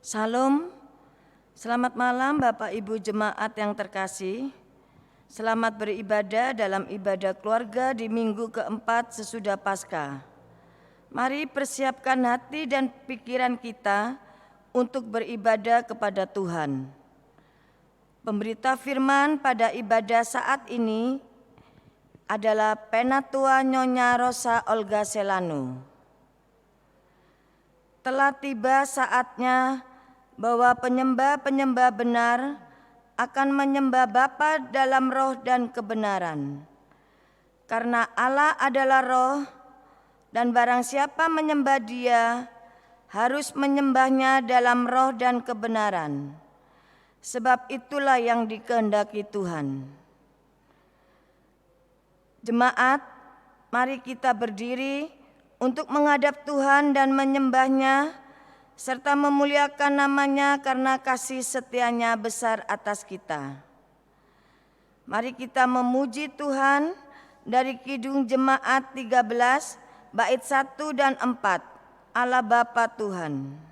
Salam, selamat malam Bapak Ibu Jemaat yang terkasih. Selamat beribadah dalam ibadah keluarga di minggu keempat sesudah Paskah. Mari persiapkan hati dan pikiran kita untuk beribadah kepada Tuhan. Pemberita firman pada ibadah saat ini adalah Penatua Nyonya Rosa Olga Selano. Telah tiba saatnya bahwa penyembah-penyembah benar akan menyembah Bapa dalam roh dan kebenaran. Karena Allah adalah roh, dan barang siapa menyembah Dia harus menyembahnya dalam roh dan kebenaran. Sebab itulah yang dikehendaki Tuhan. Jemaat, mari kita berdiri untuk menghadap Tuhan dan menyembahnya serta memuliakan namanya karena kasih setianya besar atas kita. Mari kita memuji Tuhan dari Kidung Jemaat 13 bait 1 dan 4. Allah Bapa Tuhan.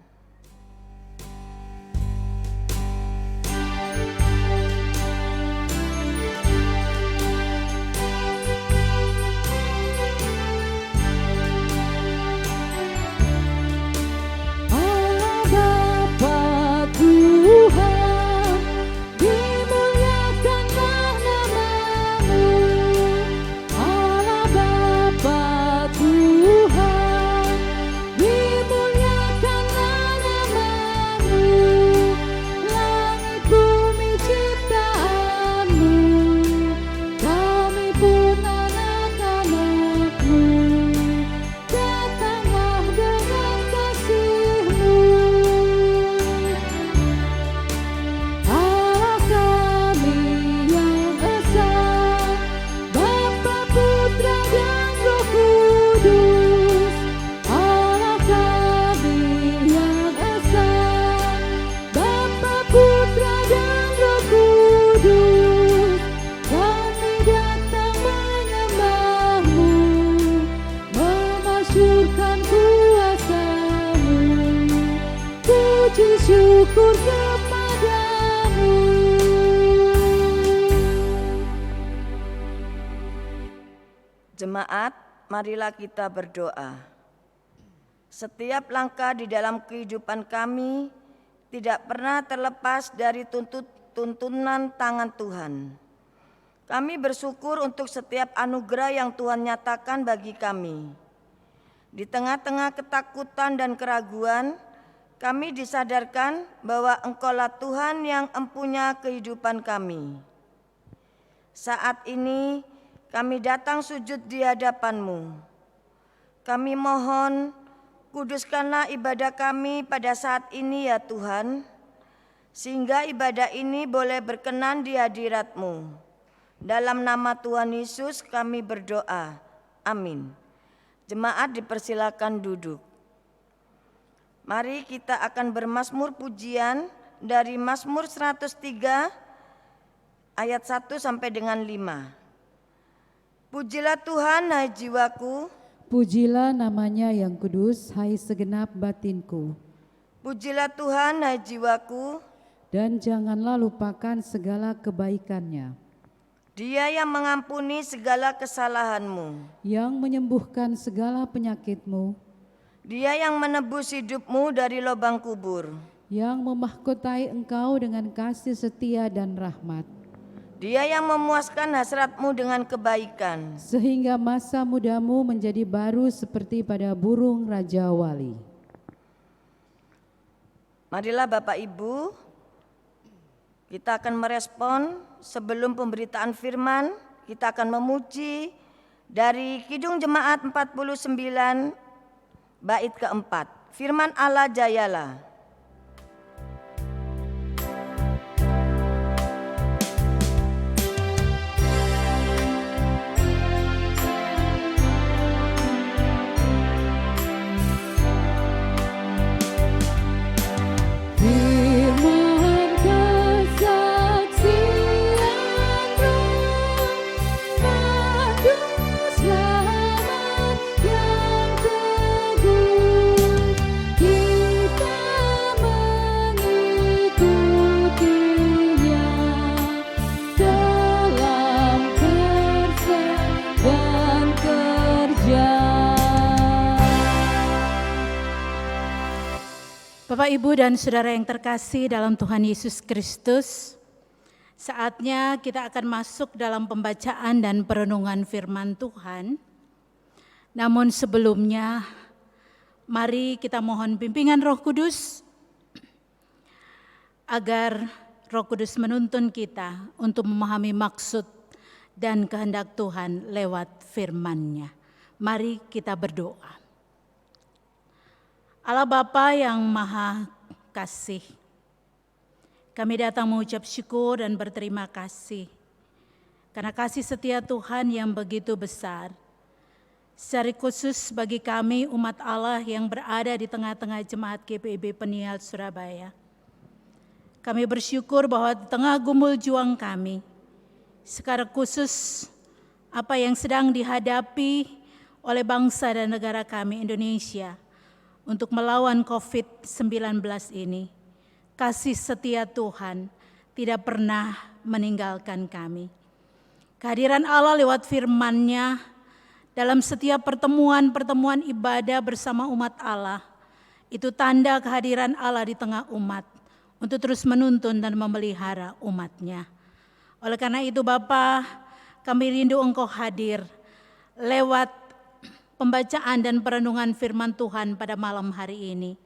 Syukur kepadamu. Jemaat, marilah kita berdoa. Setiap langkah di dalam kehidupan kami tidak pernah terlepas dari tuntunan tangan Tuhan. Kami bersyukur untuk setiap anugerah yang Tuhan nyatakan bagi kami. Di tengah-tengah ketakutan dan keraguan, kami disadarkan bahwa Engkaulah Tuhan yang empunya kehidupan kami. Saat ini kami datang sujud di hadapan-Mu. Kami mohon, kuduskanlah ibadah kami pada saat ini ya Tuhan, sehingga ibadah ini boleh berkenan di hadirat-Mu. Dalam nama Tuhan Yesus kami berdoa. Amin. Jemaat dipersilakan duduk. Mari kita akan bermazmur pujian dari Mazmur 103 ayat 1 sampai dengan 5. Pujilah Tuhan hai jiwaku, Pujilah namanya yang kudus, hai segenap batinku. Pujilah Tuhan hai jiwaku, dan janganlah lupakan segala kebaikannya. Dia yang mengampuni segala kesalahanmu, yang menyembuhkan segala penyakitmu, Dia yang menebus hidupmu dari lubang kubur, yang memahkotai engkau dengan kasih setia dan rahmat. Dia yang memuaskan hasratmu dengan kebaikan, sehingga masa mudamu menjadi baru seperti pada burung Raja Wali. Marilah Bapak Ibu, kita akan merespon sebelum pemberitaan firman, kita akan memuji dari Kidung Jemaat 49 bait keempat. Firman Allah jayalah. Kita Bapak, Ibu, dan Saudara yang terkasih dalam Tuhan Yesus Kristus, saatnya kita akan masuk dalam pembacaan dan perenungan firman Tuhan. Namun sebelumnya, mari kita mohon bimbingan Roh Kudus, agar Roh Kudus menuntun kita untuk memahami maksud dan kehendak Tuhan lewat firman-Nya. Mari kita berdoa. Allah Bapa yang Maha Kasih, kami datang mengucap syukur dan berterima kasih karena kasih setia Tuhan yang begitu besar. Secara khusus bagi kami umat Allah yang berada di tengah-tengah jemaat GPIB Peniel Surabaya. Kami bersyukur bahwa di tengah gumul juang kami, secara khusus apa yang sedang dihadapi oleh bangsa dan negara kami Indonesia, untuk melawan COVID-19 ini, kasih setia Tuhan tidak pernah meninggalkan kami. Kehadiran Allah lewat firman-Nya dalam setiap pertemuan ibadah bersama umat Allah, itu tanda kehadiran Allah di tengah umat untuk terus menuntun dan memelihara umat-Nya. Oleh karena itu Bapa, kami rindu Engkau hadir lewat pembacaan dan perenungan firman Tuhan pada malam hari ini,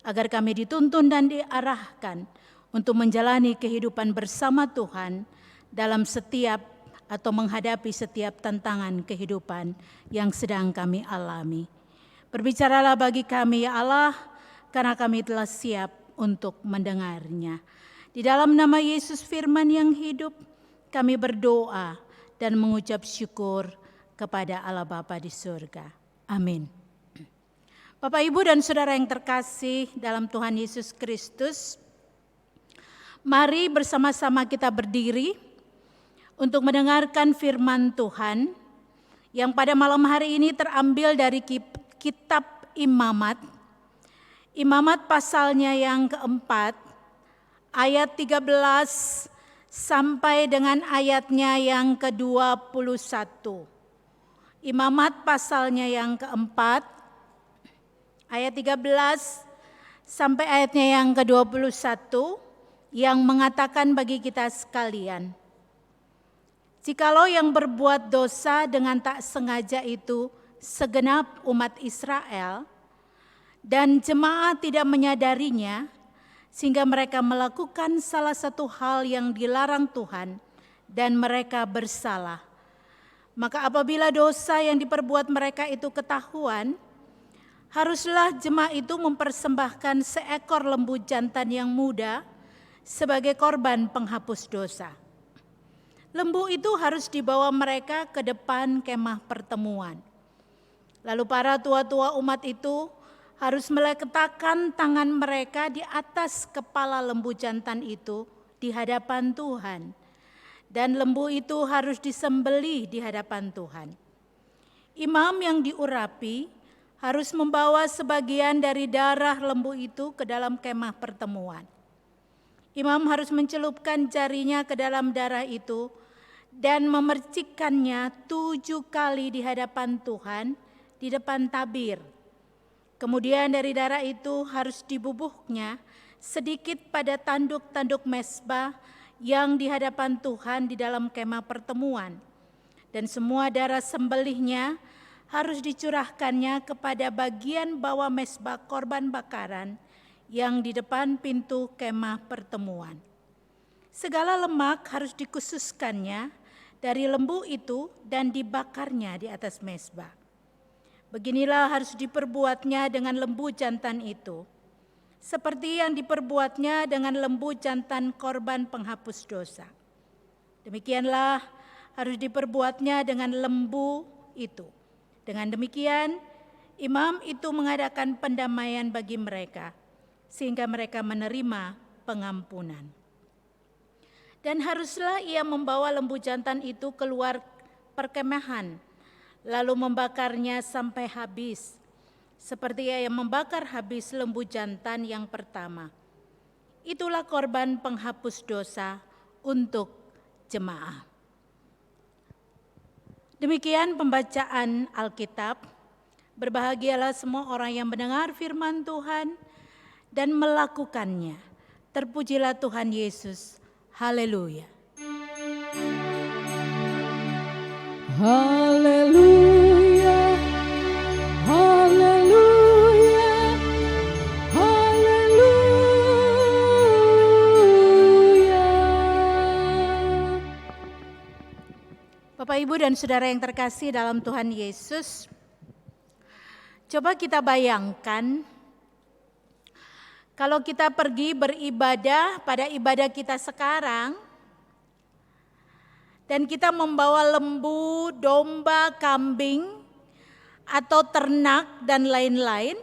agar kami dituntun dan diarahkan untuk menjalani kehidupan bersama Tuhan dalam setiap atau menghadapi setiap tantangan kehidupan yang sedang kami alami. Berbicaralah bagi kami ya Allah, karena kami telah siap untuk mendengarnya. Di dalam nama Yesus firman yang hidup, kami berdoa dan mengucap syukur kepada Allah Bapa di surga. Amin. Bapak, Ibu, dan Saudara yang terkasih dalam Tuhan Yesus Kristus, mari bersama-sama kita berdiri untuk mendengarkan firman Tuhan yang pada malam hari ini terambil dari kitab Imamat. Imamat pasalnya yang keempat, ayat 13 sampai dengan ayatnya yang ke-21. Imamat pasalnya yang keempat, ayat 13 sampai ayatnya yang ke-21, yang mengatakan bagi kita sekalian, jikalau yang berbuat dosa dengan tak sengaja itu segenap umat Israel, dan jemaat tidak menyadarinya, sehingga mereka melakukan salah satu hal yang dilarang Tuhan, dan mereka bersalah. Maka apabila dosa yang diperbuat mereka itu ketahuan, haruslah jemaat itu mempersembahkan seekor lembu jantan yang muda sebagai korban penghapus dosa. Lembu itu harus dibawa mereka ke depan kemah pertemuan. Lalu para tua-tua umat itu harus meletakkan tangan mereka di atas kepala lembu jantan itu di hadapan Tuhan. Dan lembu itu harus disembelih di hadapan Tuhan. Imam yang diurapi harus membawa sebagian dari darah lembu itu ke dalam kemah pertemuan. Imam harus mencelupkan jarinya ke dalam darah itu dan memercikkannya 7 kali di hadapan Tuhan di depan tabir. Kemudian dari darah itu harus dibubuhnya sedikit pada tanduk-tanduk mezbah yang di hadapan Tuhan di dalam kemah pertemuan. Dan semua darah sembelihnya harus dicurahkannya kepada bagian bawah mezbah korban bakaran yang di depan pintu kemah pertemuan. Segala lemak harus dikhususkannya dari lembu itu dan dibakarnya di atas mezbah. Beginilah harus diperbuatnya dengan lembu jantan itu, seperti yang diperbuatnya dengan lembu jantan korban penghapus dosa. Demikianlah harus diperbuatnya dengan lembu itu. Dengan demikian, imam itu mengadakan pendamaian bagi mereka, sehingga mereka menerima pengampunan. Dan haruslah ia membawa lembu jantan itu keluar perkemahan, lalu membakarnya sampai habis, seperti ia membakar habis lembu jantan yang pertama. Itulah korban penghapus dosa untuk jemaah. Demikian pembacaan Alkitab. Berbahagialah semua orang yang mendengar firman Tuhan dan melakukannya. Terpujilah Tuhan Yesus. Haleluya. Haleluya, haleluya, haleluya. Bapak, Ibu, dan Saudara yang terkasih dalam Tuhan Yesus, coba kita bayangkan kalau kita pergi beribadah pada ibadah kita sekarang, dan kita membawa lembu, domba, kambing, atau ternak, dan lain-lain.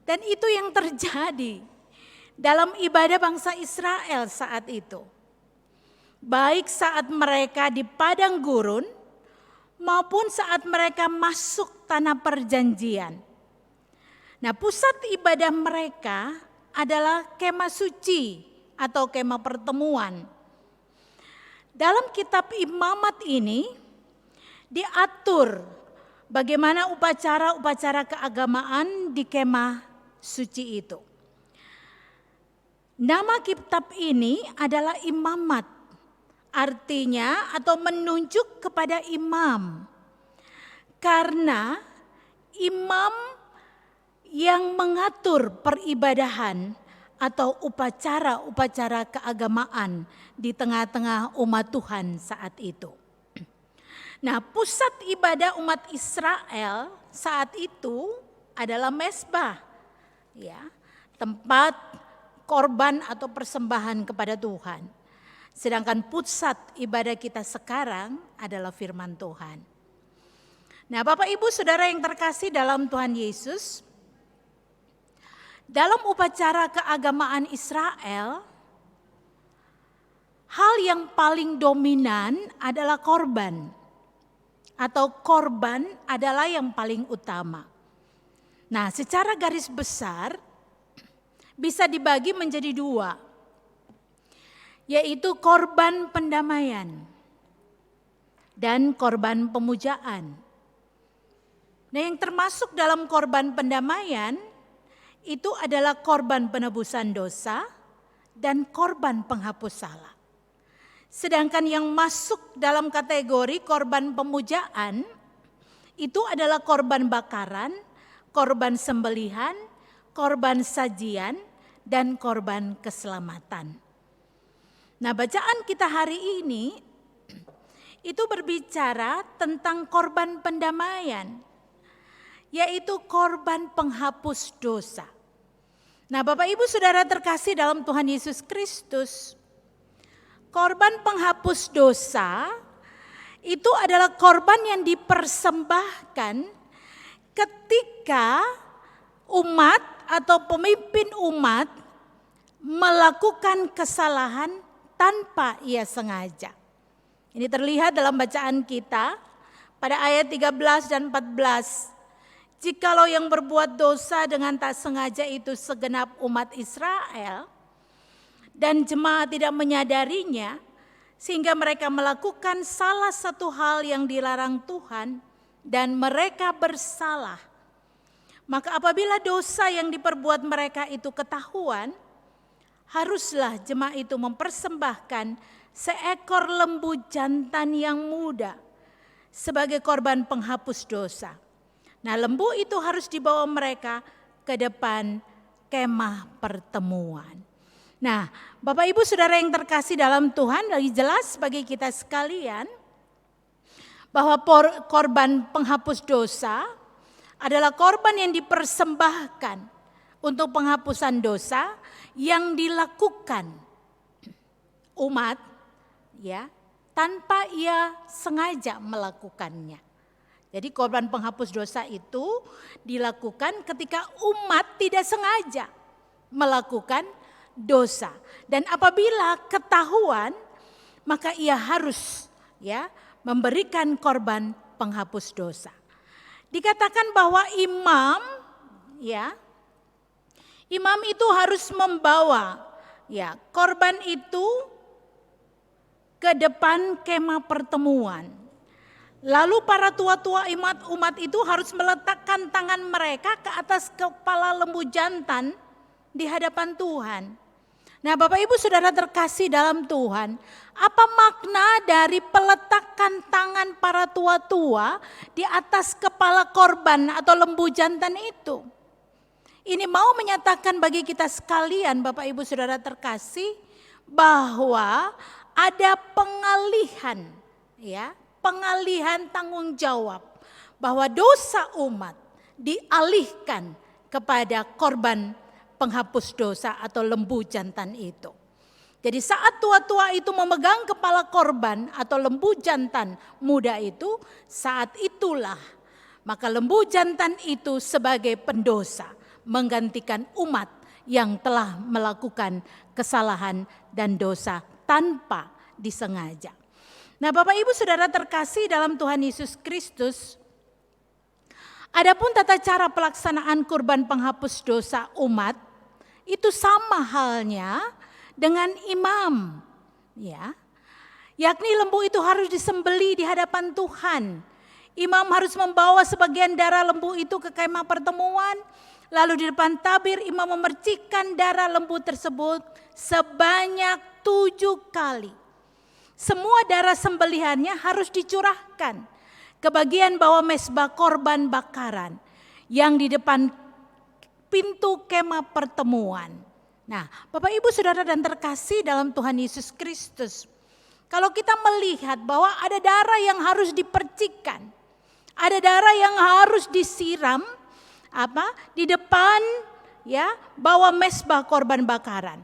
Dan itu yang terjadi dalam ibadah bangsa Israel saat itu. Baik saat mereka di padang gurun, maupun saat mereka masuk tanah perjanjian. Nah, pusat ibadah mereka adalah kemah suci atau kemah pertemuan. Dalam kitab Imamat ini diatur bagaimana upacara-upacara keagamaan di kemah suci itu. Nama kitab ini adalah Imamat, artinya atau menunjuk kepada imam. Karena imam yang mengatur peribadahan atau upacara-upacara keagamaan di tengah-tengah umat Tuhan saat itu. Nah, pusat ibadah umat Israel saat itu adalah mezbah, ya, tempat korban atau persembahan kepada Tuhan. Sedangkan pusat ibadah kita sekarang adalah firman Tuhan. Nah, Bapak, Ibu, Saudara yang terkasih dalam Tuhan Yesus, dalam upacara keagamaan Israel, hal yang paling dominan adalah korban, atau korban adalah yang paling utama. Nah, secara garis besar bisa dibagi menjadi dua, yaitu korban pendamaian dan korban pemujaan. Nah, yang termasuk dalam korban pendamaian itu adalah korban penebusan dosa dan korban penghapus salah. Sedangkan yang masuk dalam kategori korban pemujaan itu adalah korban bakaran, korban sembelihan, korban sajian, dan korban keselamatan. Nah, bacaan kita hari ini itu berbicara tentang korban pendamaian, yaitu korban penghapus dosa. Nah, Bapak, Ibu, Saudara terkasih dalam Tuhan Yesus Kristus, korban penghapus dosa itu adalah korban yang dipersembahkan ketika umat atau pemimpin umat melakukan kesalahan tanpa ia sengaja. Ini terlihat dalam bacaan kita pada ayat 13 dan 14. Jikalau yang berbuat dosa dengan tak sengaja itu segenap umat Israel, dan jemaat tidak menyadarinya, sehingga mereka melakukan salah satu hal yang dilarang Tuhan, dan mereka bersalah. Maka apabila dosa yang diperbuat mereka itu ketahuan, haruslah jemaat itu mempersembahkan seekor lembu jantan yang muda sebagai korban penghapus dosa. Nah, lembu itu harus dibawa mereka ke depan kemah pertemuan. Nah, Bapak, Ibu, Saudara yang terkasih dalam Tuhan, lagi jelas bagi kita sekalian bahwa korban penghapus dosa adalah korban yang dipersembahkan untuk penghapusan dosa yang dilakukan umat, ya, tanpa ia sengaja melakukannya. Jadi korban penghapus dosa itu dilakukan ketika umat tidak sengaja melakukan dosa. Dan apabila ketahuan, maka ia harus, ya, memberikan korban penghapus dosa. Dikatakan bahwa imam, ya, imam itu harus membawa, ya, korban itu ke depan kemah pertemuan. Lalu para tua-tua umat itu harus meletakkan tangan mereka ke atas kepala lembu jantan di hadapan Tuhan. Nah, Bapak Ibu Saudara terkasih dalam Tuhan, apa makna dari peletakan tangan para tua-tua di atas kepala korban atau lembu jantan itu? Ini mau menyatakan bagi kita sekalian, Bapak Ibu Saudara terkasih, bahwa ada pengalihan, ya, pengalihan tanggung jawab, bahwa dosa umat dialihkan kepada korban penghapus dosa atau lembu jantan itu. Jadi saat tua-tua itu memegang kepala korban atau lembu jantan muda itu, saat itulah maka lembu jantan itu sebagai pendosa menggantikan umat yang telah melakukan kesalahan dan dosa tanpa disengaja. Nah, Bapak Ibu Saudara terkasih dalam Tuhan Yesus Kristus, adapun tata cara pelaksanaan kurban penghapus dosa umat itu sama halnya dengan imam, ya. Yakni lembu itu harus disembeli di hadapan Tuhan. Imam harus membawa sebagian darah lembu itu ke kemah pertemuan, lalu di depan tabir imam memercikkan darah lembu tersebut sebanyak 7 kali. Semua darah sembelihannya harus dicurahkan ke bagian bawah mezbah korban bakaran yang di depan pintu kemah pertemuan. Nah, Bapak Ibu Saudara dan terkasih dalam Tuhan Yesus Kristus, kalau kita melihat bahwa ada darah yang harus dipercikkan, ada darah yang harus disiram di depan, ya, bawah mezbah korban bakaran.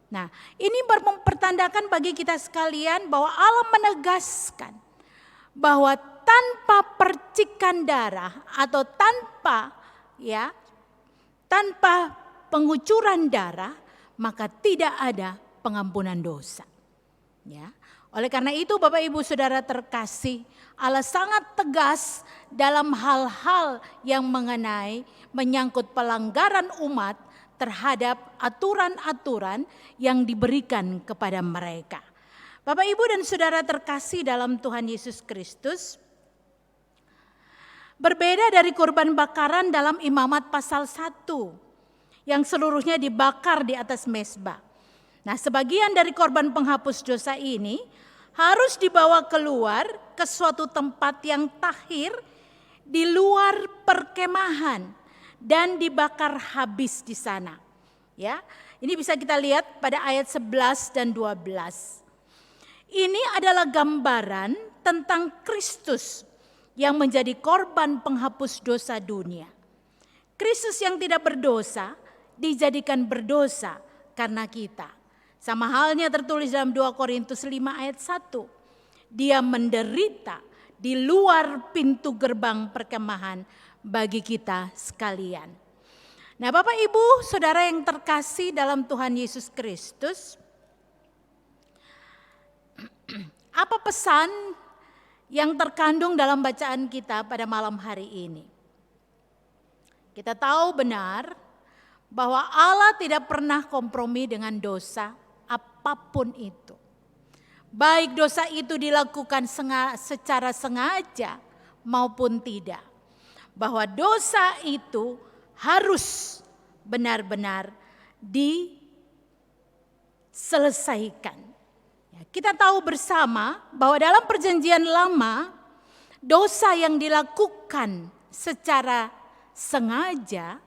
Nah, ini mempertandakan bagi kita sekalian bahwa Allah menegaskan bahwa tanpa percikan darah atau tanpa pengucuran darah, maka tidak ada pengampunan dosa. Ya. Oleh karena itu Bapak Ibu Saudara terkasih, Allah sangat tegas dalam hal-hal yang menyangkut pelanggaran umat terhadap aturan-aturan yang diberikan kepada mereka. Bapak Ibu dan Saudara terkasih dalam Tuhan Yesus Kristus, berbeda dari kurban bakaran dalam Imamat pasal 1 yang seluruhnya dibakar di atas mezbah. Nah, sebagian dari korban penghapus dosa ini harus dibawa keluar ke suatu tempat yang tahir di luar perkemahan dan dibakar habis di sana. Ya, ini bisa kita lihat pada ayat 11 dan 12. Ini adalah gambaran tentang Kristus yang menjadi korban penghapus dosa dunia. Kristus yang tidak berdosa dijadikan berdosa karena kita. Sama halnya tertulis dalam 2 Korintus 5 ayat 1. Dia menderita di luar pintu gerbang perkemahan bagi kita sekalian. Nah, Bapak Ibu Saudara yang terkasih dalam Tuhan Yesus Kristus, apa pesan yang terkandung dalam bacaan kita pada malam hari ini? Kita tahu benar bahwa Allah tidak pernah kompromi dengan dosa apapun itu. Baik dosa itu dilakukan secara sengaja maupun tidak. Bahwa dosa itu harus benar-benar diselesaikan. Kita tahu bersama bahwa dalam perjanjian lama, dosa yang dilakukan secara sengaja,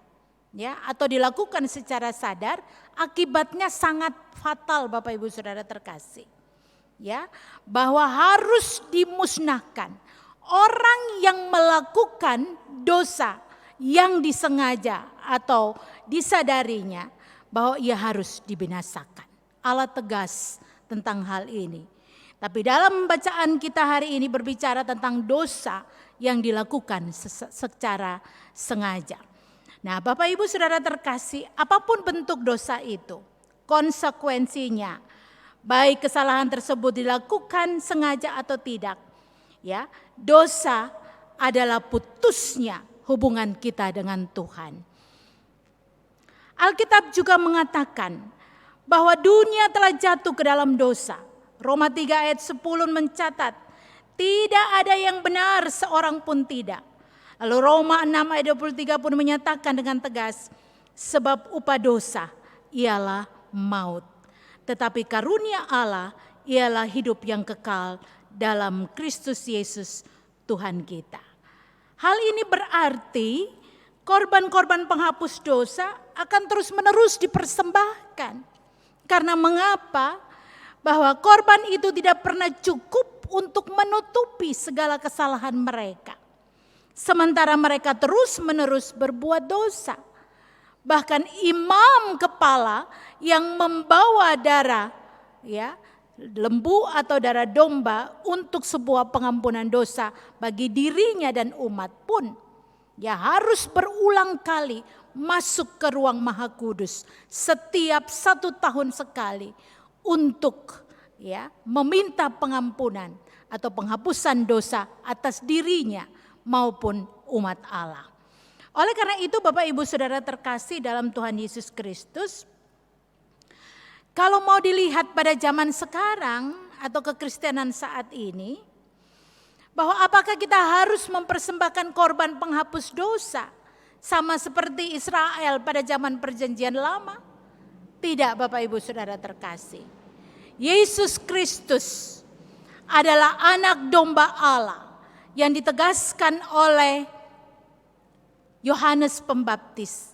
ya, atau dilakukan secara sadar, akibatnya sangat fatal, Bapak Ibu Saudara terkasih. Ya, bahwa harus dimusnahkan orang yang melakukan dosa yang disengaja atau disadarinya, bahwa ia harus dibinasakan. Allah tegas tentang hal ini. Tapi dalam bacaan kita hari ini berbicara tentang dosa yang dilakukan secara sengaja. Nah, Bapak Ibu Saudara terkasih, apapun bentuk dosa itu, konsekuensinya, baik kesalahan tersebut dilakukan sengaja atau tidak, ya, dosa adalah putusnya hubungan kita dengan Tuhan. Alkitab juga mengatakan bahwa dunia telah jatuh ke dalam dosa. Roma 3 ayat 10 mencatat, Tidak ada yang benar, seorang pun tidak. Lalu Roma 6 ayat 23 pun menyatakan dengan tegas, sebab upah dosa ialah maut. Tetapi karunia Allah ialah hidup yang kekal dalam Kristus Yesus Tuhan kita. Hal ini berarti korban-korban penghapus dosa akan terus-menerus dipersembahkan. Karena mengapa? Bahwa korban itu tidak pernah cukup untuk menutupi segala kesalahan mereka. Sementara mereka terus-menerus berbuat dosa. Bahkan imam kepala yang membawa darah lembu atau darah domba untuk sebuah pengampunan dosa bagi dirinya dan umat pun harus berulang kali masuk ke ruang Maha Kudus setiap 1 tahun sekali untuk meminta pengampunan atau penghapusan dosa atas dirinya maupun umat Allah. Oleh karena itu Bapak Ibu Saudara terkasih dalam Tuhan Yesus Kristus, kalau mau dilihat pada zaman sekarang atau kekristenan saat ini, bahwa apakah kita harus mempersembahkan korban penghapus dosa sama seperti Israel pada zaman perjanjian lama? Tidak Bapak Ibu Saudara terkasih. Yesus Kristus adalah anak domba Allah yang ditegaskan oleh Yohanes Pembaptis.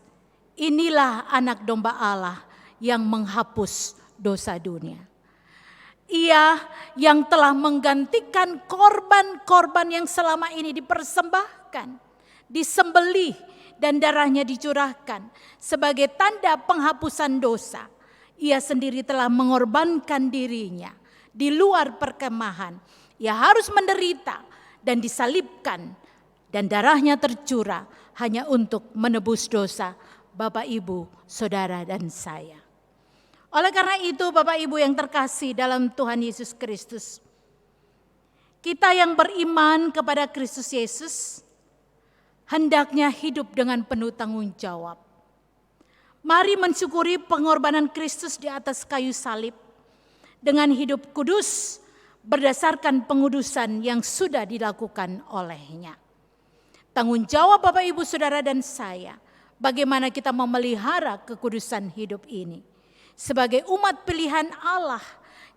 Inilah anak domba Allah yang menghapus dosa dunia. Ia yang telah menggantikan korban-korban yang selama ini dipersembahkan, disembelih dan darahnya dicurahkan sebagai tanda penghapusan dosa. Ia sendiri telah mengorbankan dirinya di luar perkemahan. Ia harus menderita dan disalibkan dan darahnya tercurah hanya untuk menebus dosa Bapak, Ibu, Saudara dan saya. Oleh karena itu Bapak Ibu yang terkasih dalam Tuhan Yesus Kristus, kita yang beriman kepada Kristus Yesus hendaknya hidup dengan penuh tanggung jawab. Mari mensyukuri pengorbanan Kristus di atas kayu salib dengan hidup kudus berdasarkan pengudusan yang sudah dilakukan olehnya. Tanggung jawab Bapak Ibu Saudara dan saya, bagaimana kita memelihara kekudusan hidup ini. Sebagai umat pilihan Allah,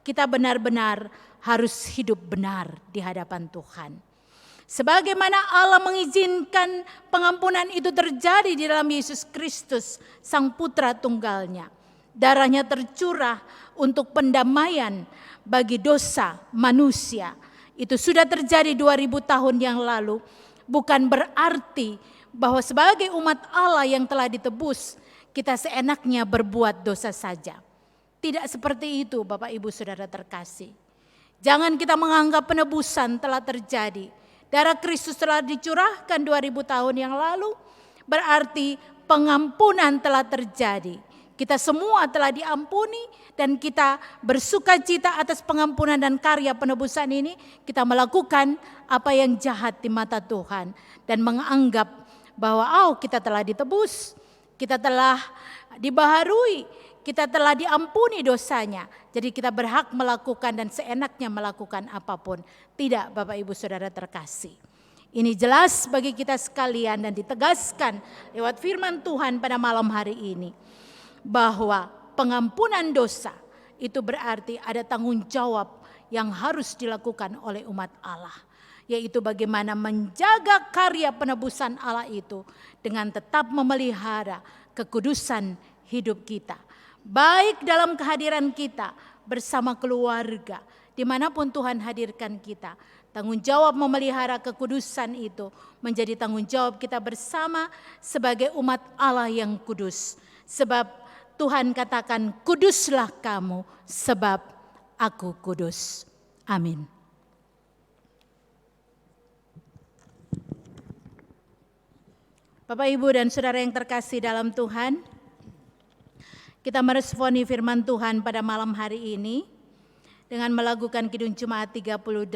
kita benar-benar harus hidup benar di hadapan Tuhan. Sebagaimana Allah mengizinkan pengampunan itu terjadi di dalam Yesus Kristus, Sang Putra Tunggalnya. Darahnya tercurah untuk pendamaian bagi dosa manusia. Itu sudah terjadi 2000 tahun yang lalu. Bukan berarti bahwa sebagai umat Allah yang telah ditebus, kita seenaknya berbuat dosa saja. Tidak seperti itu Bapak Ibu Saudara terkasih. Jangan kita menganggap penebusan telah terjadi. Darah Kristus telah dicurahkan 2000 tahun yang lalu, berarti pengampunan telah terjadi. Kita semua telah diampuni dan kita bersukacita atas pengampunan dan karya penebusan ini. Kita melakukan apa yang jahat di mata Tuhan dan menganggap bahwa kita telah ditebus, kita telah dibaharui, kita telah diampuni dosanya. Jadi kita berhak melakukan dan seenaknya melakukan apapun. Tidak Bapak Ibu Saudara terkasih. Ini jelas bagi kita sekalian dan ditegaskan lewat firman Tuhan pada malam hari ini. Bahwa pengampunan dosa itu berarti ada tanggung jawab yang harus dilakukan oleh umat Allah. Yaitu bagaimana menjaga karya penebusan Allah itu dengan tetap memelihara kekudusan hidup kita. Baik dalam kehadiran kita bersama keluarga, dimanapun Tuhan hadirkan kita. Tanggung jawab memelihara kekudusan itu menjadi tanggung jawab kita bersama sebagai umat Allah yang kudus. Sebab Tuhan katakan, kuduslah kamu sebab aku kudus. Amin. Bapak, Ibu, dan Saudara yang terkasih dalam Tuhan, kita meresponi firman Tuhan pada malam hari ini dengan melakukan Kidung Jumat 38,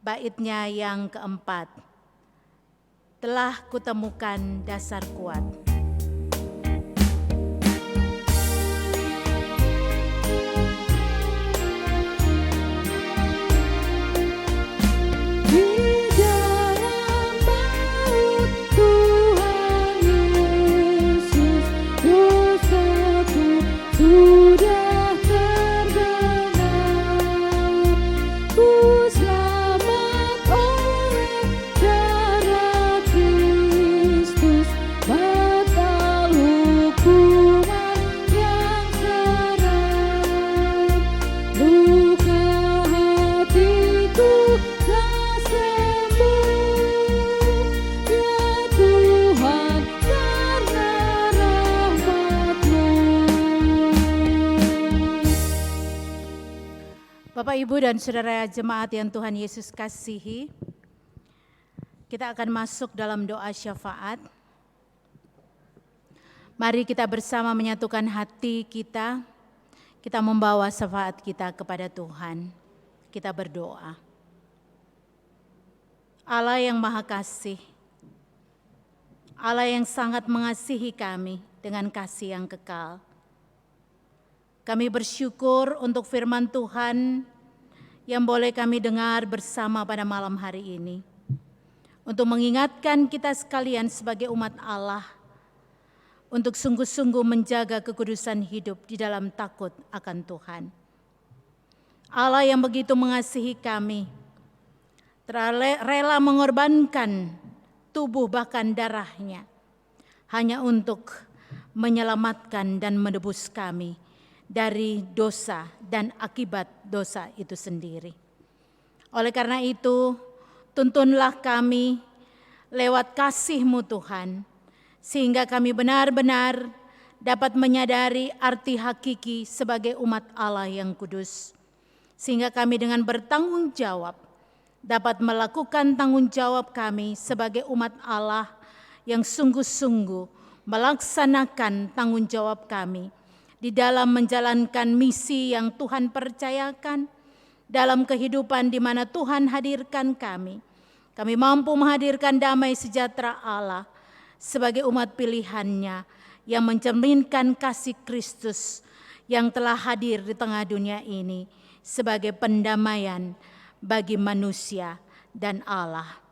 baitnya yang keempat. Telah kutemukan dasar kuat. Bapak, Ibu, dan Saudara jemaat yang Tuhan Yesus kasihi, kita akan masuk dalam doa syafaat. Mari kita bersama menyatukan hati kita membawa syafaat kita kepada Tuhan. Kita berdoa. Allah yang Maha Kasih, Allah yang sangat mengasihi kami dengan kasih yang kekal. Kami bersyukur untuk firman Tuhan yang boleh kami dengar bersama pada malam hari ini. Untuk mengingatkan kita sekalian sebagai umat Allah, untuk sungguh-sungguh menjaga kekudusan hidup di dalam takut akan Tuhan. Allah yang begitu mengasihi kami, rela mengorbankan tubuh bahkan darahnya, hanya untuk menyelamatkan dan menebus kami dari dosa dan akibat dosa itu sendiri. Oleh karena itu, tuntunlah kami lewat kasih-Mu Tuhan, sehingga kami benar-benar dapat menyadari arti hakiki sebagai umat Allah yang kudus. Sehingga kami dengan bertanggung jawab dapat melakukan tanggung jawab kami sebagai umat Allah yang sungguh-sungguh melaksanakan tanggung jawab kami di dalam menjalankan misi yang Tuhan percayakan dalam kehidupan di mana Tuhan hadirkan kami. Kami mampu menghadirkan damai sejahtera Allah sebagai umat pilihan-Nya yang mencerminkan kasih Kristus yang telah hadir di tengah dunia ini sebagai pendamaian bagi manusia dan Allah.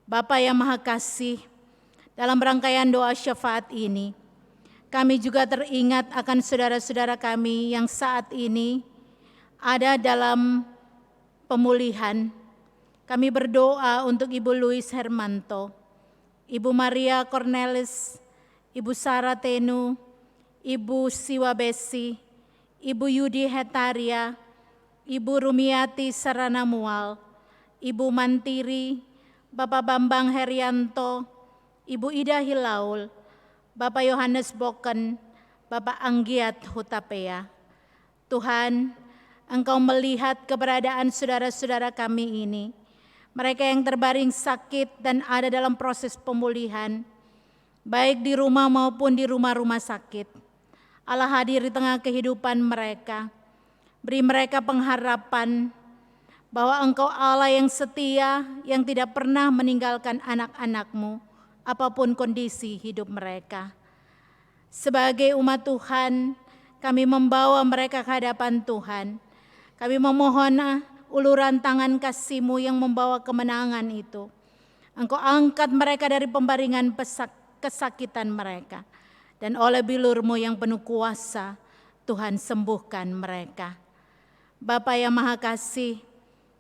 Bapa yang Maha Kasih, dalam rangkaian doa syafaat ini, kami juga teringat akan saudara-saudara kami yang saat ini ada dalam pemulihan. Kami berdoa untuk Ibu Louis Hermanto, Ibu Maria Cornelis, Ibu Sarah Tenu, Ibu Siwa Besi, Ibu Yudi Hetaria, Ibu Rumiati Sarana Mual, Ibu Mantiri, Bapak Bambang Herianto, Ibu Ida Hilaul, Bapak Yohanes Boken, Bapak Anggiat Hutapea. Tuhan, Engkau melihat keberadaan saudara-saudara kami ini, mereka yang terbaring sakit dan ada dalam proses pemulihan, baik di rumah maupun di rumah-rumah sakit. Allah hadir di tengah kehidupan mereka, beri mereka pengharapan bahwa Engkau Allah yang setia, yang tidak pernah meninggalkan anak-anak-Mu, apapun kondisi hidup mereka. Sebagai umat Tuhan, kami membawa mereka ke hadapan Tuhan. Kami memohon uluran tangan kasih-Mu yang membawa kemenangan itu. Engkau angkat mereka dari pembaringan kesakitan mereka. Dan oleh bilur-Mu yang penuh kuasa, Tuhan sembuhkan mereka. Bapa yang Maha Kasih,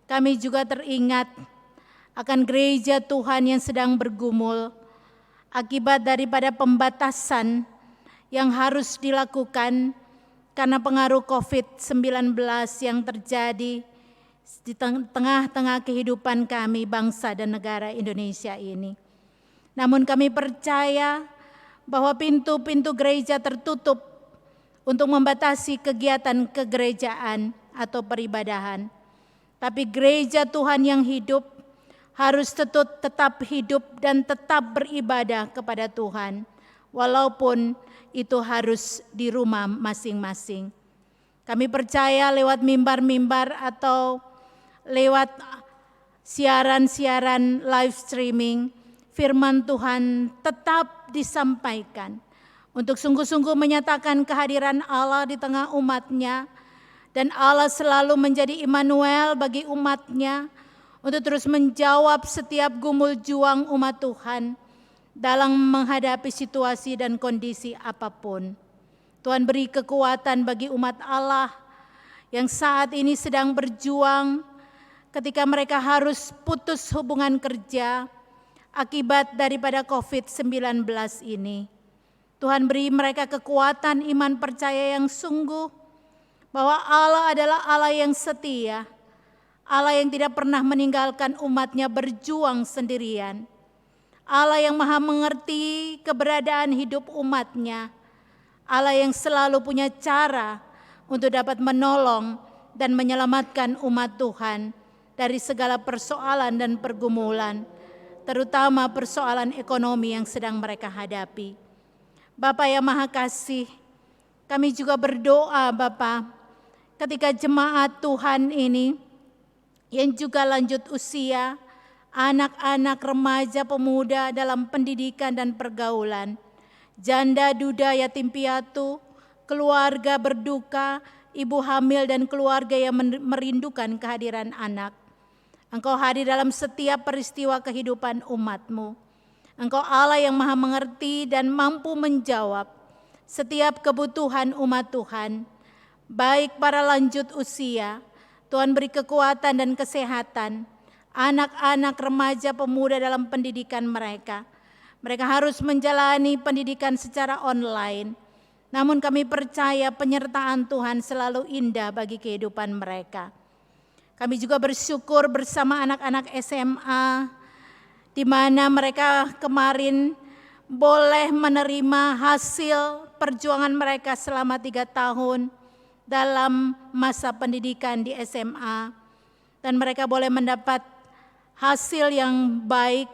kami juga teringat akan gereja Tuhan yang sedang bergumul akibat daripada pembatasan yang harus dilakukan karena pengaruh COVID-19 yang terjadi di tengah-tengah kehidupan kami bangsa dan negara Indonesia ini. Namun kami percaya bahwa pintu-pintu gereja tertutup untuk membatasi kegiatan kegerejaan atau peribadahan. Tapi gereja Tuhan yang hidup harus tetap hidup dan tetap beribadah kepada Tuhan, walaupun itu harus di rumah masing-masing. Kami percaya lewat mimbar-mimbar atau lewat siaran-siaran live streaming, firman Tuhan tetap disampaikan untuk sungguh-sungguh menyatakan kehadiran Allah di tengah umat-Nya, dan Allah selalu menjadi Immanuel bagi umat-Nya untuk terus menjawab setiap gumul juang umat Tuhan dalam menghadapi situasi dan kondisi apapun. Tuhan beri kekuatan bagi umat Allah yang saat ini sedang berjuang ketika mereka harus putus hubungan kerja akibat daripada COVID-19 ini. Tuhan beri mereka kekuatan iman percaya yang sungguh bahwa Allah adalah Allah yang setia, Allah yang tidak pernah meninggalkan umatnya berjuang sendirian, Allah yang maha mengerti keberadaan hidup umatnya, Allah yang selalu punya cara untuk dapat menolong dan menyelamatkan umat Tuhan dari segala persoalan dan pergumulan, terutama persoalan ekonomi yang sedang mereka hadapi. Bapa yang Maha Kasih, kami juga berdoa Bapa, ketika jemaat Tuhan ini yang juga lanjut usia, anak-anak, remaja, pemuda dalam pendidikan dan pergaulan, janda, duda, yatim piatu, keluarga berduka, ibu hamil dan keluarga yang merindukan kehadiran anak. Engkau hadir dalam setiap peristiwa kehidupan umat-Mu. Engkau Allah yang maha mengerti dan mampu menjawab setiap kebutuhan umat Tuhan, baik para lanjut usia. Tuhan beri kekuatan dan kesehatan anak-anak, remaja, pemuda dalam pendidikan mereka. Mereka harus menjalani pendidikan secara online. Namun kami percaya penyertaan Tuhan selalu indah bagi kehidupan mereka. Kami juga bersyukur bersama anak-anak SMA, di mana mereka kemarin boleh menerima hasil perjuangan mereka selama 3 tahun dalam masa pendidikan di SMA. Dan mereka boleh mendapat hasil yang baik,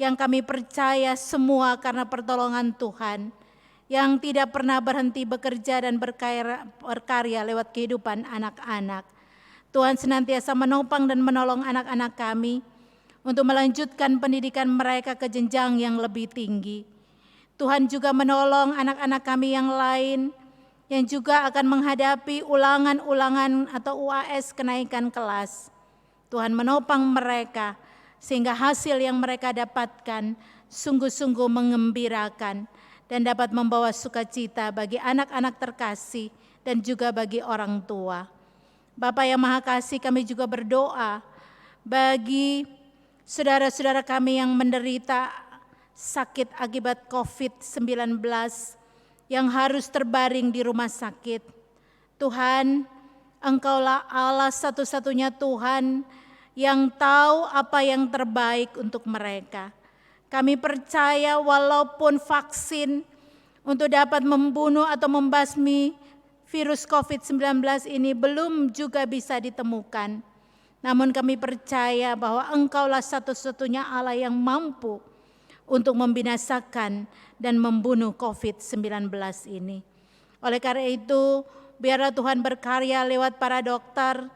yang kami percaya semua karena pertolongan Tuhan, yang tidak pernah berhenti bekerja dan berkarya lewat kehidupan anak-anak. Tuhan senantiasa menopang dan menolong anak-anak kami untuk melanjutkan pendidikan mereka ke jenjang yang lebih tinggi. Tuhan juga menolong anak-anak kami yang lain yang juga akan menghadapi ulangan-ulangan atau UAS kenaikan kelas. Tuhan menopang mereka sehingga hasil yang mereka dapatkan sungguh-sungguh mengembirakan dan dapat membawa sukacita bagi anak-anak terkasih dan juga bagi orang tua. Bapa yang Maha Kasih, kami juga berdoa bagi saudara-saudara kami yang menderita sakit akibat COVID-19 yang harus terbaring di rumah sakit. Tuhan, Engkaulah Allah satu-satunya Tuhan yang tahu apa yang terbaik untuk mereka. Kami percaya walaupun vaksin untuk dapat membunuh atau membasmi virus COVID-19 ini belum juga bisa ditemukan. Namun kami percaya bahwa Engkaulah satu-satunya Allah yang mampu untuk membinasakan dan membunuh COVID-19 ini. Oleh karena itu, biarlah Tuhan berkarya lewat para dokter,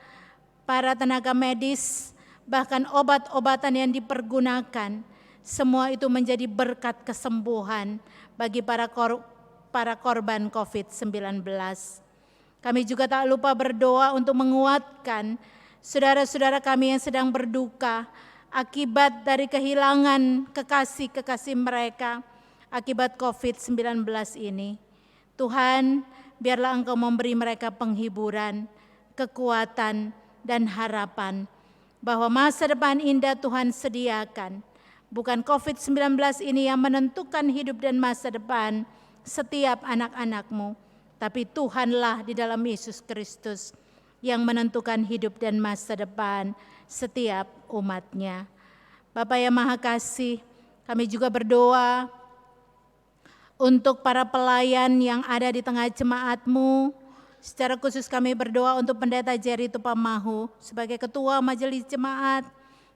para tenaga medis, bahkan obat-obatan yang dipergunakan. Semua itu menjadi berkat kesembuhan bagi para korban COVID-19. Kami juga tak lupa berdoa untuk menguatkan saudara-saudara kami yang sedang berduka akibat dari kehilangan kekasih-kekasih mereka akibat COVID-19 ini. Tuhan, biarlah Engkau memberi mereka penghiburan, kekuatan, dan harapan bahwa masa depan indah Tuhan sediakan. Bukan COVID-19 ini yang menentukan hidup dan masa depan setiap anak-anak-Mu, tapi Tuhanlah di dalam Yesus Kristus yang menentukan hidup dan masa depan setiap umat-Nya. Bapa yang Maha Kasih, kami juga berdoa untuk para pelayan yang ada di tengah jemaat-Mu. Secara khusus kami berdoa untuk Pendeta Jerry Tupamahu sebagai Ketua Majelis Jemaat.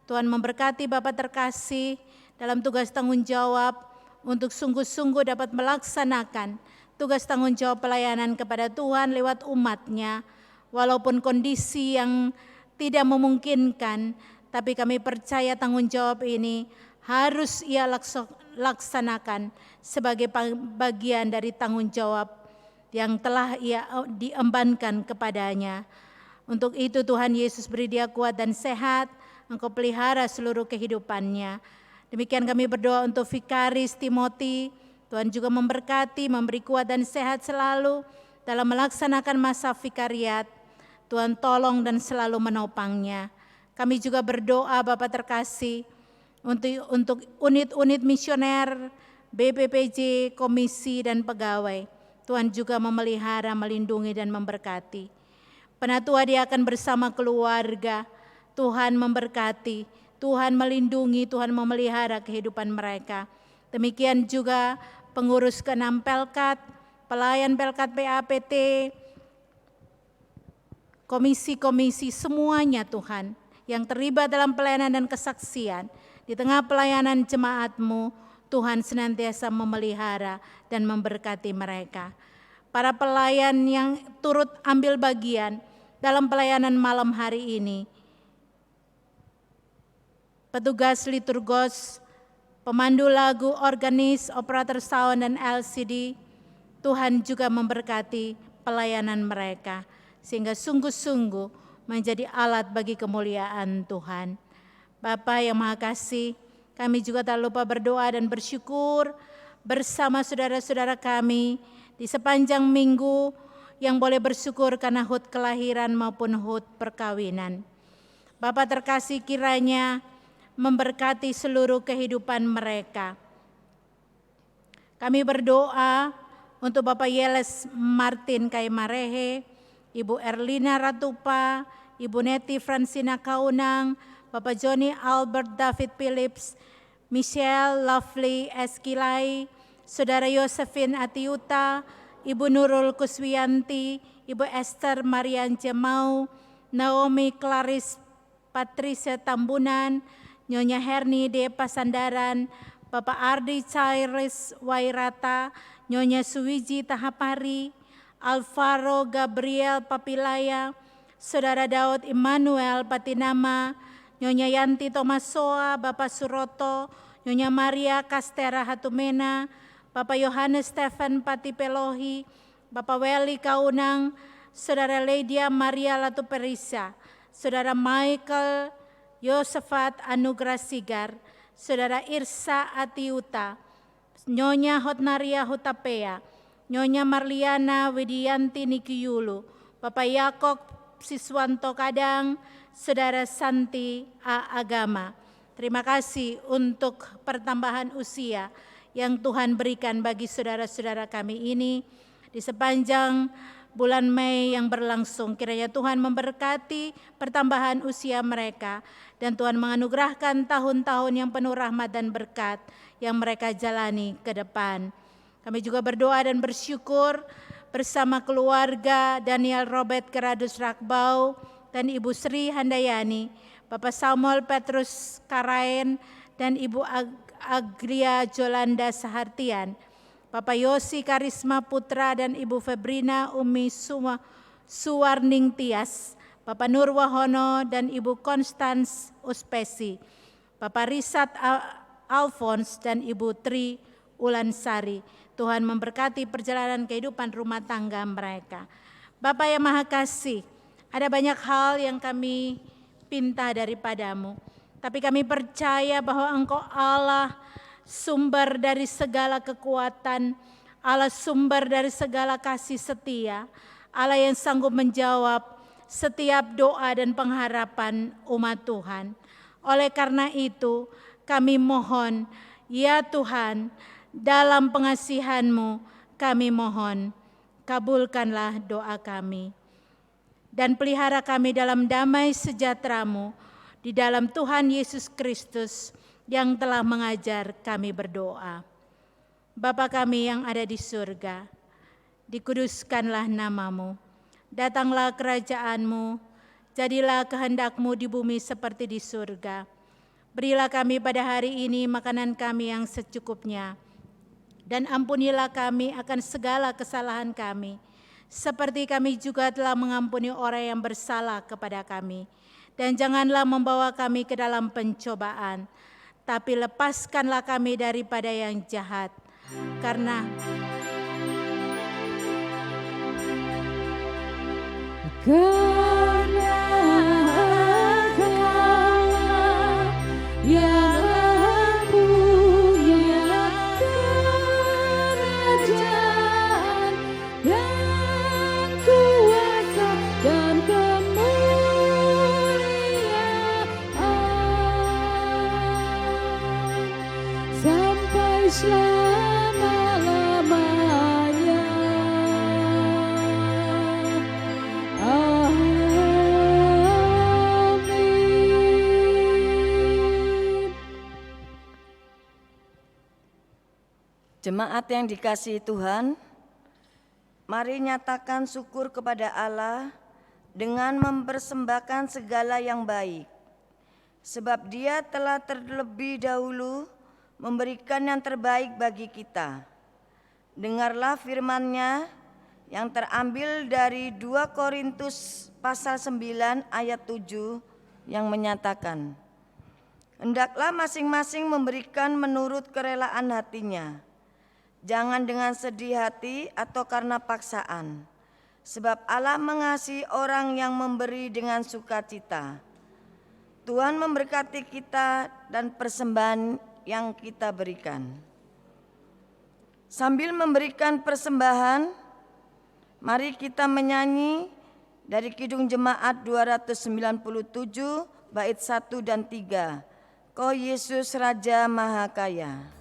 Tuhan memberkati Bapak terkasih dalam tugas tanggung jawab untuk sungguh-sungguh dapat melaksanakan tugas tanggung jawab pelayanan kepada Tuhan lewat umat-Nya. Walaupun kondisi yang tidak memungkinkan, tapi kami percaya tanggung jawab ini harus ia laksanakan sebagai bagian dari tanggung jawab yang telah ia diembankan kepadanya. Untuk itu Tuhan Yesus beri dia kuat dan sehat, Engkau pelihara seluruh kehidupannya. Demikian kami berdoa untuk Vikaris Timothy. Tuhan juga memberkati, memberi kuat dan sehat selalu dalam melaksanakan masa vikariat. Tuhan tolong dan selalu menopangnya. Kami juga berdoa Bapa terkasih untuk unit-unit misioner, BPPJ, komisi dan pegawai. Tuhan juga memelihara, melindungi dan memberkati. Penatua diakan bersama keluarga, Tuhan memberkati, Tuhan melindungi, Tuhan memelihara kehidupan mereka. Demikian juga pengurus ke-6 Pelkat, pelayan Pelkat PAPT, komisi-komisi semuanya Tuhan yang terlibat dalam pelayanan dan kesaksian. Di tengah pelayanan jemaat-Mu, Tuhan senantiasa memelihara dan memberkati mereka. Para pelayan yang turut ambil bagian dalam pelayanan malam hari ini, petugas liturgos, pemandu lagu, organis, operator sound dan LCD, Tuhan juga memberkati pelayanan mereka, sehingga sungguh-sungguh menjadi alat bagi kemuliaan Tuhan. Bapa yang Maha Kasih, kami juga tak lupa berdoa dan bersyukur bersama saudara-saudara kami di sepanjang minggu yang boleh bersyukur karena HUT kelahiran maupun HUT perkawinan. Bapa terkasih, kiranya memberkati seluruh kehidupan mereka. Kami berdoa untuk Bapak Yeles Martin Kaimarehe, Ibu Erlina Ratupa, Ibu Neti Fransina Kaunang, Bapak Joni Albert David Phillips, Michelle Lovely Eskilai, Saudara Yosefin Atiuta, Ibu Nurul Kuswianti, Ibu Esther Marian Jemau, Naomi Clarice Patricia Tambunan, Nyonya Herni De Pasandaran, Bapak Ardi Cairis Wairata, Nyonya Suwiji Tahapari, Alvaro Gabriel Papilaya, Saudara Daud Immanuel Patinama, Nyonya Yanti Tomasoa, Bapak Suroto, Nyonya Maria Kastera Hatumena, Bapak Yohanes Stephen Patipelohi, Bapak Weli Kaunang, Saudara Lydia Maria Latuperisa, Saudara Michael Yosefat Anugrah Sigar, Saudara Irsa Atiuta, Nyonya Hotnaria Hutapea, Nyonya Marliana Widianti Nikiyulu, Bapak Yakob Siswanto Kadang, Saudara Santi A. Agama. Terima kasih untuk pertambahan usia yang Tuhan berikan bagi saudara-saudara kami ini di sepanjang bulan Mei yang berlangsung. Kiranya Tuhan memberkati pertambahan usia mereka dan Tuhan menganugerahkan tahun-tahun yang penuh rahmat dan berkat yang mereka jalani ke depan. Kami juga berdoa dan bersyukur bersama keluarga Daniel Robert Geradus Rakbau dan Ibu Sri Handayani, Bapak Samuel Petrus Karain dan Ibu Agria Jolanda Sahartian, Bapak Yosi Karisma Putra dan Ibu Febrina Umi Suwarning Tias, Bapak Nur Wahono dan Ibu Konstans Uspesi, Bapak Risat Alphonse dan Ibu Tri Ulansari. Tuhan memberkati perjalanan kehidupan rumah tangga mereka. Bapak yang Maha Kasih, ada banyak hal yang kami pinta daripadamu, tapi kami percaya bahwa Engkau Allah, sumber dari segala kekuatan, Allah sumber dari segala kasih setia, Allah yang sanggup menjawab setiap doa dan pengharapan umat Tuhan. Oleh karena itu, kami mohon, ya Tuhan, dalam pengasihan-Mu kami mohon, kabulkanlah doa kami. Dan pelihara kami dalam damai sejahtera-Mu, di dalam Tuhan Yesus Kristus yang telah mengajar kami berdoa. Bapa kami yang ada di surga, dikuduskanlah nama-Mu, datanglah kerajaan-Mu, jadilah kehendak-Mu di bumi seperti di surga. Berilah kami pada hari ini makanan kami yang secukupnya, dan ampunilah kami akan segala kesalahan kami, seperti kami juga telah mengampuni orang yang bersalah kepada kami. Dan janganlah membawa kami ke dalam pencobaan, tapi lepaskanlah kami daripada yang jahat. Karena Engkau selama-lamanya. Amin. Jemaat yang dikasihi Tuhan, mari nyatakan syukur kepada Allah dengan mempersembahkan segala yang baik, sebab Dia telah terlebih dahulu memberikan yang terbaik bagi kita. Dengarlah firman-Nya yang terambil dari 2 Korintus pasal 9 ayat 7 yang menyatakan, hendaklah masing-masing memberikan menurut kerelaan hatinya, jangan dengan sedih hati atau karena paksaan, sebab Allah mengasihi orang yang memberi dengan sukacita. Tuhan memberkati kita dan persembahan yang kita berikan. Sambil memberikan persembahan, mari kita menyanyi dari Kidung Jemaat 297 bait 1 dan 3. Kau Yesus Raja Maha Kaya.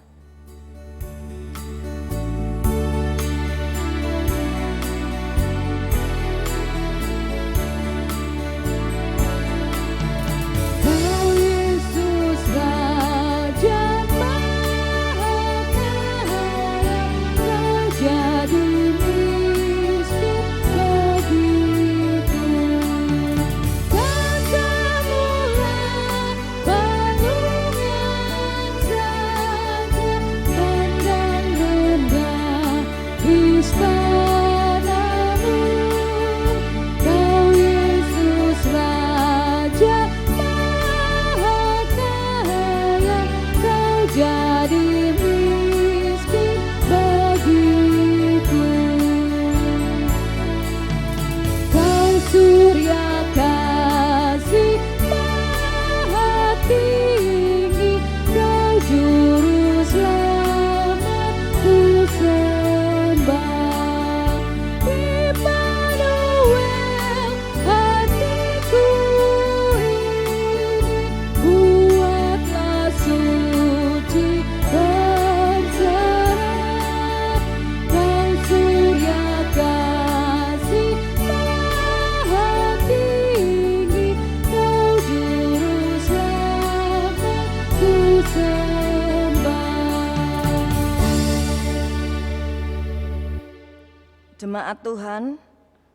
Jemaat Tuhan,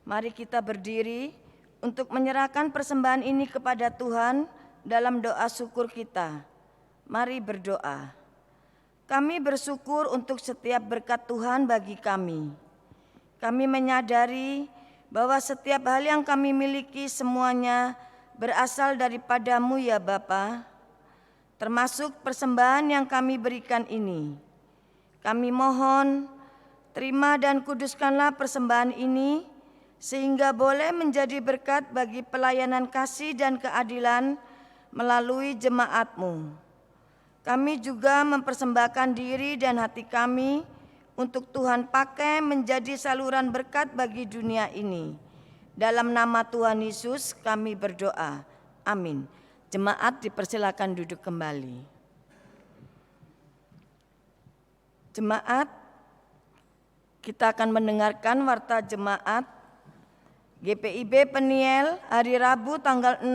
mari kita berdiri untuk menyerahkan persembahan ini kepada Tuhan dalam doa syukur kita. Mari berdoa. Kami bersyukur untuk setiap berkat Tuhan bagi kami. Kami menyadari bahwa setiap hal yang kami miliki semuanya berasal daripada-Mu ya Bapa, termasuk persembahan yang kami berikan ini. Kami mohon, terima dan kuduskanlah persembahan ini, sehingga boleh menjadi berkat bagi pelayanan kasih dan keadilan melalui jemaat-Mu. Kami juga mempersembahkan diri dan hati kami untuk Tuhan pakai menjadi saluran berkat bagi dunia ini. Dalam nama Tuhan Yesus kami berdoa. Amin. Jemaat dipersilakan duduk kembali. Jemaat, kita akan mendengarkan warta jemaat GPIB Peniel hari Rabu tanggal 6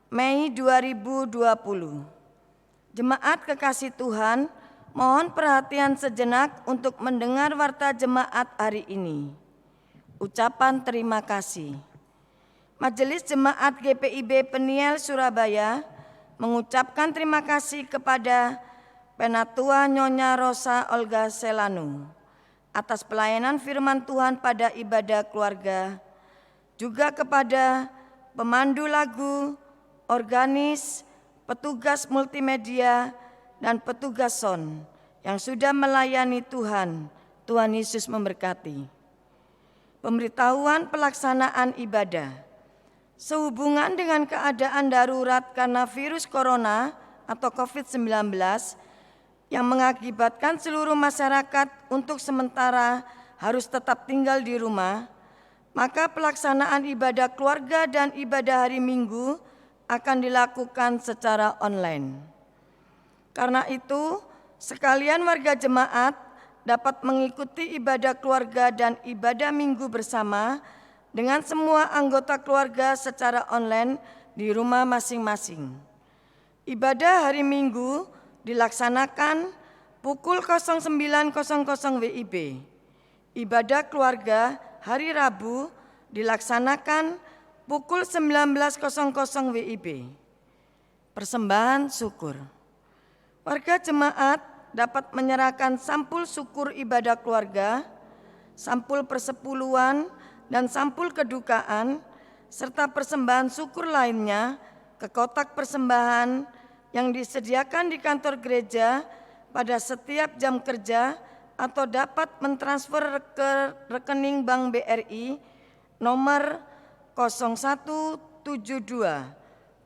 Mei 2020. Jemaat kekasih Tuhan, mohon perhatian sejenak untuk mendengar warta jemaat hari ini. Ucapan terima kasih. Majelis Jemaat GPIB Peniel Surabaya mengucapkan terima kasih kepada Penatua Nyonya Rosa Olga Selanu atas pelayanan firman Tuhan pada ibadah keluarga, juga kepada pemandu lagu, organis, petugas multimedia, dan petugas sound yang sudah melayani Tuhan. Tuhan Yesus memberkati. Pemberitahuan pelaksanaan ibadah. Sehubungan dengan keadaan darurat karena virus corona atau COVID-19 yang mengakibatkan seluruh masyarakat untuk sementara harus tetap tinggal di rumah, maka pelaksanaan ibadah keluarga dan ibadah hari Minggu akan dilakukan secara online. Karena itu, sekalian warga jemaat dapat mengikuti ibadah keluarga dan ibadah minggu bersama dengan semua anggota keluarga secara online di rumah masing-masing. Ibadah hari Minggu dilaksanakan pukul 09.00 WIB. Ibadah keluarga hari Rabu dilaksanakan pukul 19.00 WIB. Persembahan syukur. Warga jemaat dapat menyerahkan sampul syukur ibadah keluarga, sampul persepuluhan, dan sampul kedukaan, serta persembahan syukur lainnya ke kotak persembahan yang disediakan di kantor gereja pada setiap jam kerja atau dapat mentransfer ke rekening Bank BRI nomor 0172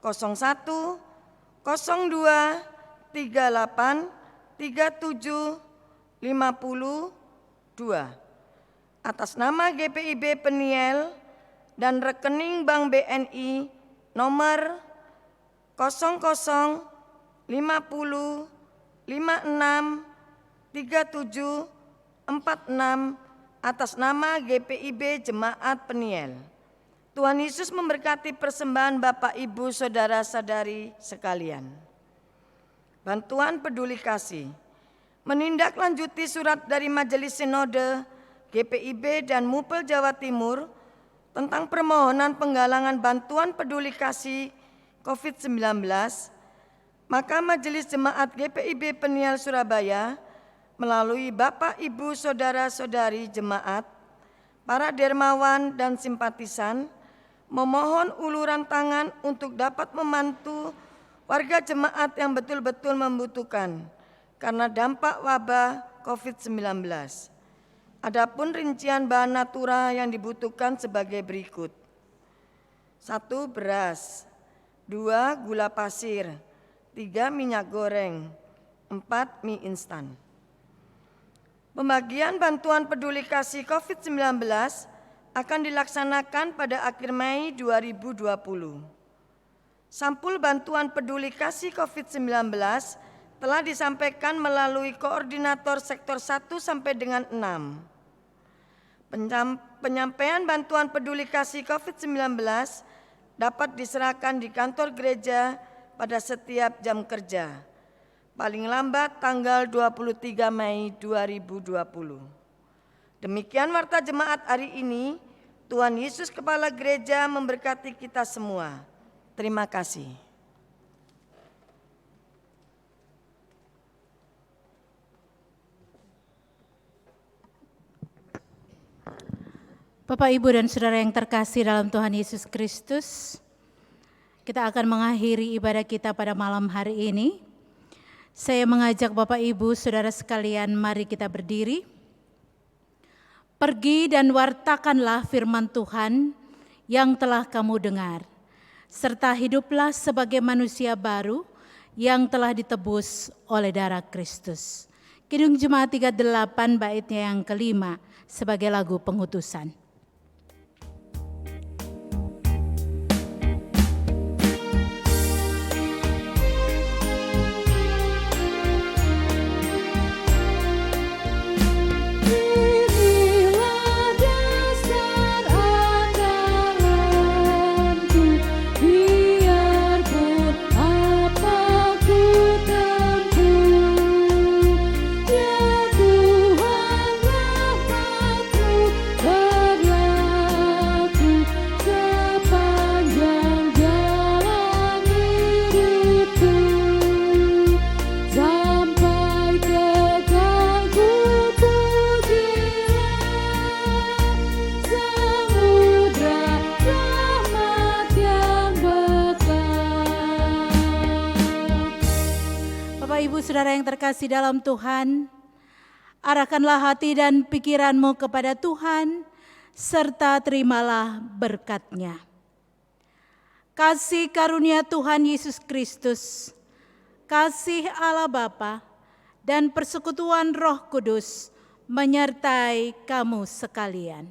01 02 38 37 52 atas nama GPIB Peniel dan rekening Bank BNI nomor 00 50 56 37 46 atas nama GPIB Jemaat Peniel. Tuhan Yesus memberkati persembahan Bapak, Ibu, Saudara-saudari sekalian. Bantuan peduli kasih. Menindaklanjuti surat dari Majelis Sinode, GPIB dan MUPEL Jawa Timur tentang permohonan penggalangan bantuan peduli kasih COVID-19, maka Majelis Jemaat GPIB Peniel Surabaya melalui Bapak, Ibu, Saudara-saudari jemaat, para dermawan dan simpatisan memohon uluran tangan untuk dapat membantu warga jemaat yang betul-betul membutuhkan karena dampak wabah COVID-19. Adapun rincian bahan natura yang dibutuhkan sebagai berikut. 1. Beras. 2. Gula pasir. 3. Minyak goreng. 4. Mie instan. Pembagian bantuan peduli kasih COVID-19 akan dilaksanakan pada akhir Mei 2020. Sampul bantuan peduli kasih COVID-19 telah disampaikan melalui koordinator sektor 1 sampai dengan 6. Penyampaian bantuan peduli kasih COVID-19 dapat diserahkan di kantor gereja pada setiap jam kerja, paling lambat tanggal 23 Mei 2020. Demikian warta jemaat hari ini. Tuhan Yesus Kepala Gereja memberkati kita semua. Terima kasih. Bapak, Ibu, dan Saudara yang terkasih dalam Tuhan Yesus Kristus, kita akan mengakhiri ibadah kita pada malam hari ini. Saya mengajak Bapak, Ibu, Saudara sekalian, mari kita berdiri. Pergi dan wartakanlah firman Tuhan yang telah kamu dengar, serta hiduplah sebagai manusia baru yang telah ditebus oleh darah Kristus. Kidung Jemaat 38 baitnya yang kelima sebagai lagu pengutusan. Saudara yang terkasih dalam Tuhan, arahkanlah hati dan pikiranmu kepada Tuhan, serta terimalah berkat-Nya. Kasih karunia Tuhan Yesus Kristus, kasih Allah Bapa, dan persekutuan Roh Kudus menyertai kamu sekalian.